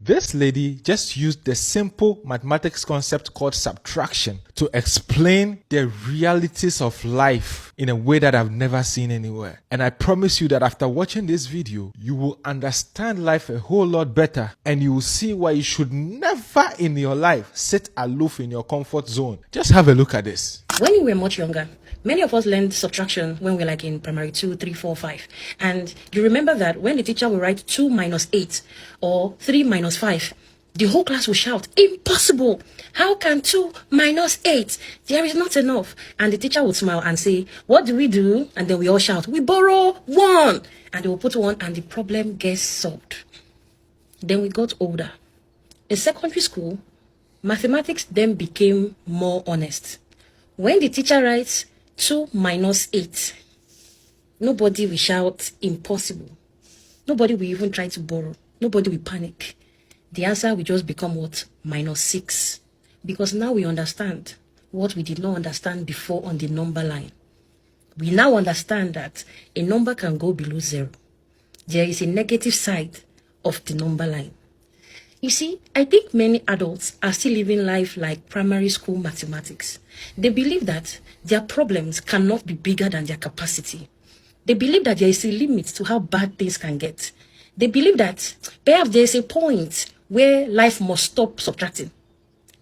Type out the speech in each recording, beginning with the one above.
This lady just used the simple mathematics concept called subtraction to explain the realities of life in a way that I've never seen anywhere. And I promise you that after watching this video, you will understand life a whole lot better, and you will see why you should never in your life sit aloof in your comfort zone. Just have a look at this. When we were much younger, many of us learned subtraction when we were like in primary 2, 3, 4, 5. And you remember that when the teacher will write 2 minus 8 or 3 minus 5, the whole class will shout, "Impossible! How can 2 minus 8? There is not enough." And the teacher would smile and say, "What do we do?" And then we all shout, "We borrow 1." And they will put 1 and the problem gets solved. Then we got older. In secondary school, mathematics then became more honest. When the teacher writes 2 minus 8, nobody will shout "impossible." Nobody will even try to borrow. Nobody will panic. The answer will just become what? -6. Because now we understand what we did not understand before on the number line. We now understand that a number can go below 0. There is a negative side of the number line. You see, I think many adults are still living life like primary school mathematics. They believe that their problems cannot be bigger than their capacity. They believe that there is a limit to how bad things can get. They believe that perhaps there is a point where life must stop subtracting.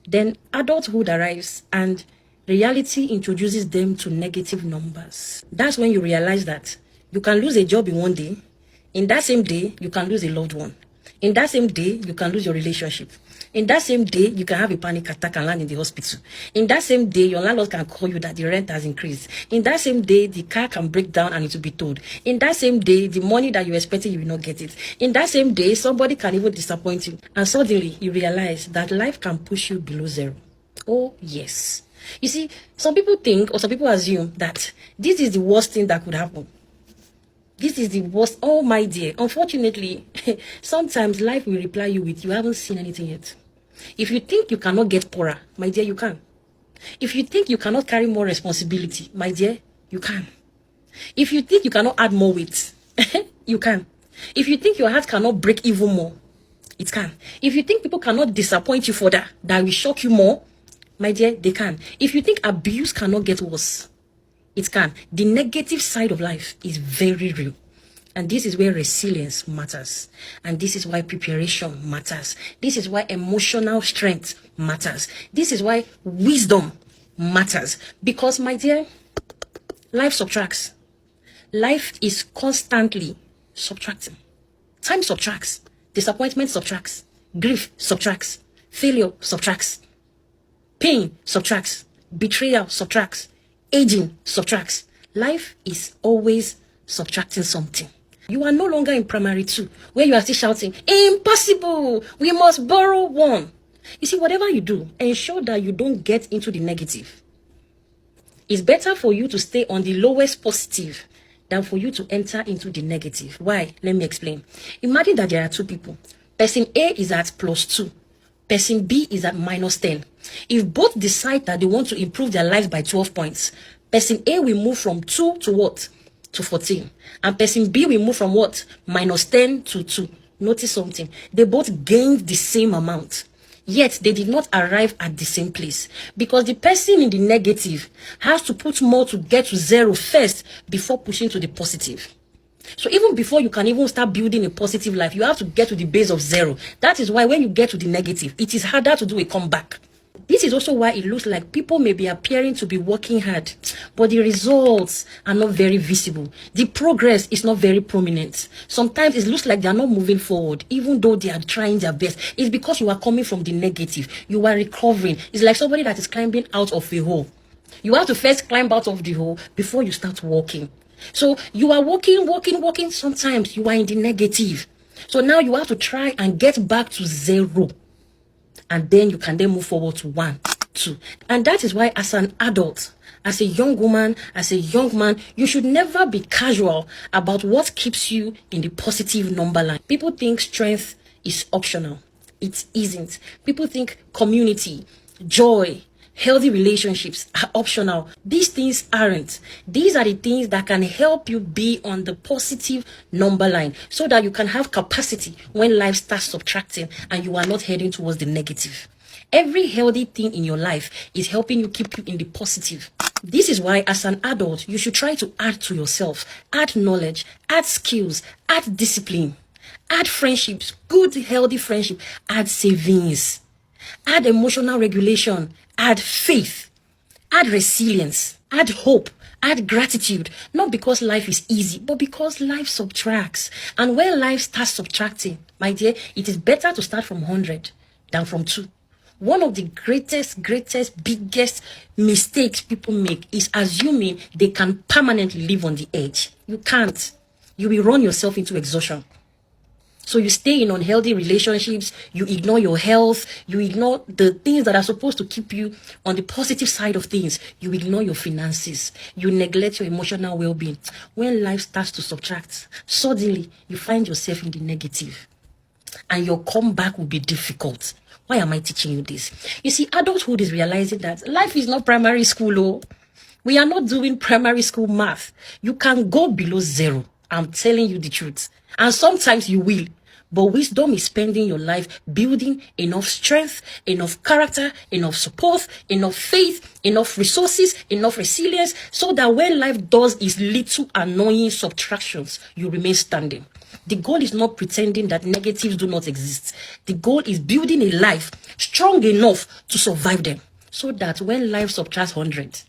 Then adulthood arrives and reality introduces them to negative numbers. That's when you realize that you can lose a job in one day. In that same day, you can lose a loved one. In that same day, you can lose your relationship. In that same day, you can have a panic attack and land in the hospital. In that same day, your landlord can call you that the rent has increased. In that same day, the car can break down and it will be towed. In that same day, the money that you expected, you will not get it. In that same day, somebody can even disappoint you. And suddenly, you realize that life can push you below 0. Oh, yes. You see, some people think or some people assume that this is the worst thing that could happen. This is the worst. Oh, my dear. Unfortunately, sometimes life will reply you with, "You haven't seen anything yet." If you think you cannot get poorer, my dear, you can. If you think you cannot carry more responsibility, my dear, you can. If you think you cannot add more weight, you can. If you think your heart cannot break even more, it can. If you think people cannot disappoint you further, that will shock you more, my dear, they can. If you think abuse cannot get worse, it can. The negative side of life is very real. And this is where resilience matters. And this is why preparation matters. This is why emotional strength matters. This is why wisdom matters. Because, my dear, life subtracts. Life is constantly subtracting. Time subtracts. Disappointment subtracts. Grief subtracts. Failure subtracts. Pain subtracts. Betrayal subtracts. Aging subtracts. Life is always subtracting something. You are no longer in primary 2, where you are still shouting, "Impossible! We must borrow 1." You see, whatever you do, ensure that you don't get into the negative. It's better for you to stay on the lowest positive than for you to enter into the negative. Why? Let me explain. Imagine that there are 2 people. Person A is at +2. Person B is at -10. If both decide that they want to improve their lives by 12 points, person A will move from 2 to what? To 14. And person B will move from what? -10 to 2. Notice something. They both gained the same amount. Yet they did not arrive at the same place. Because the person in the negative has to put more to get to 0 first before pushing to the positive. So even before you can even start building a positive life, you have to get to the base of 0. That is why when you get to the negative, it is harder to do a comeback. This is also why it looks like people may be appearing to be working hard, but the results are not very visible. The progress is not very prominent. Sometimes it looks like they are not moving forward, even though they are trying their best. It's because you are coming from the negative. You are recovering. It's like somebody that is climbing out of a hole. You have to first climb out of the hole before you start walking. So you are walking. Sometimes you are in the negative. So now you have to try and get back to 0. And then you can then move forward to 1, 2. And that is why as an adult, as a young woman, as a young man, you should never be casual about what keeps you in the positive number line. People think strength is optional. It isn't. People think community, joy, Healthy relationships are optional. These things aren't. These are the things that can help you be on the positive number line so that you can have capacity when life starts subtracting and you are not heading towards the negative. Every healthy thing in your life is helping you keep you in the positive. This is why as an adult, you should try to add to yourself, add knowledge, add skills, add discipline, add friendships, good healthy friendship, add savings, add emotional regulation, add faith, add resilience, add hope, add gratitude. Not because life is easy, but because life subtracts. And when life starts subtracting, my dear, it is better to start from 100 than from 2. One of the greatest, biggest mistakes people make is assuming they can permanently live on the edge. You can't. You will run yourself into exhaustion. So you stay in unhealthy relationships, you ignore your health, you ignore the things that are supposed to keep you on the positive side of things. You ignore your finances, you neglect your emotional well-being. When life starts to subtract, suddenly you find yourself in the negative. And your comeback will be difficult. Why am I teaching you this? You see, adulthood is realizing that life is not primary school. Oh. We are not doing primary school math. You can go below 0. I'm telling you the truth. And sometimes you will. But wisdom is spending your life building enough strength, enough character, enough support, enough faith, enough resources, enough resilience, so that when life does its little annoying subtractions, you remain standing. The goal is not pretending that negatives do not exist. The goal is building a life strong enough to survive them, so that when life subtracts 100,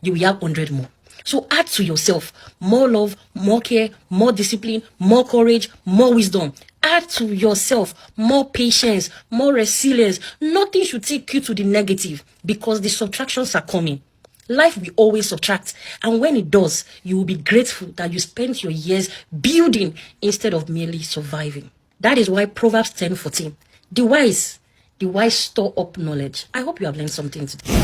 you will have 100 more. So add to yourself more love, more care, more discipline, more courage, more wisdom. Add to yourself more patience, more resilience. Nothing should take you to the negative because the subtractions are coming. Life will always subtract. And when it does, you will be grateful that you spent your years building instead of merely surviving. That is why Proverbs 10:14. The wise store up knowledge. I hope you have learned something today.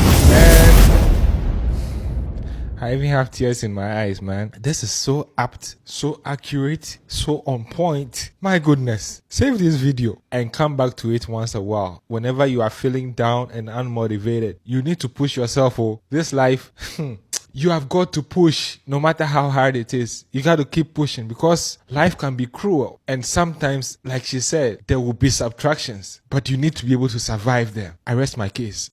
I even have tears in my eyes, man. This is so apt, so accurate, so on point. My goodness. Save this video and come back to it once a while. Whenever you are feeling down and unmotivated, you need to push yourself. Oh, this life, you have got to push no matter how hard it is. You got to keep pushing because life can be cruel. And sometimes, like she said, there will be subtractions, but you need to be able to survive them. I rest my case.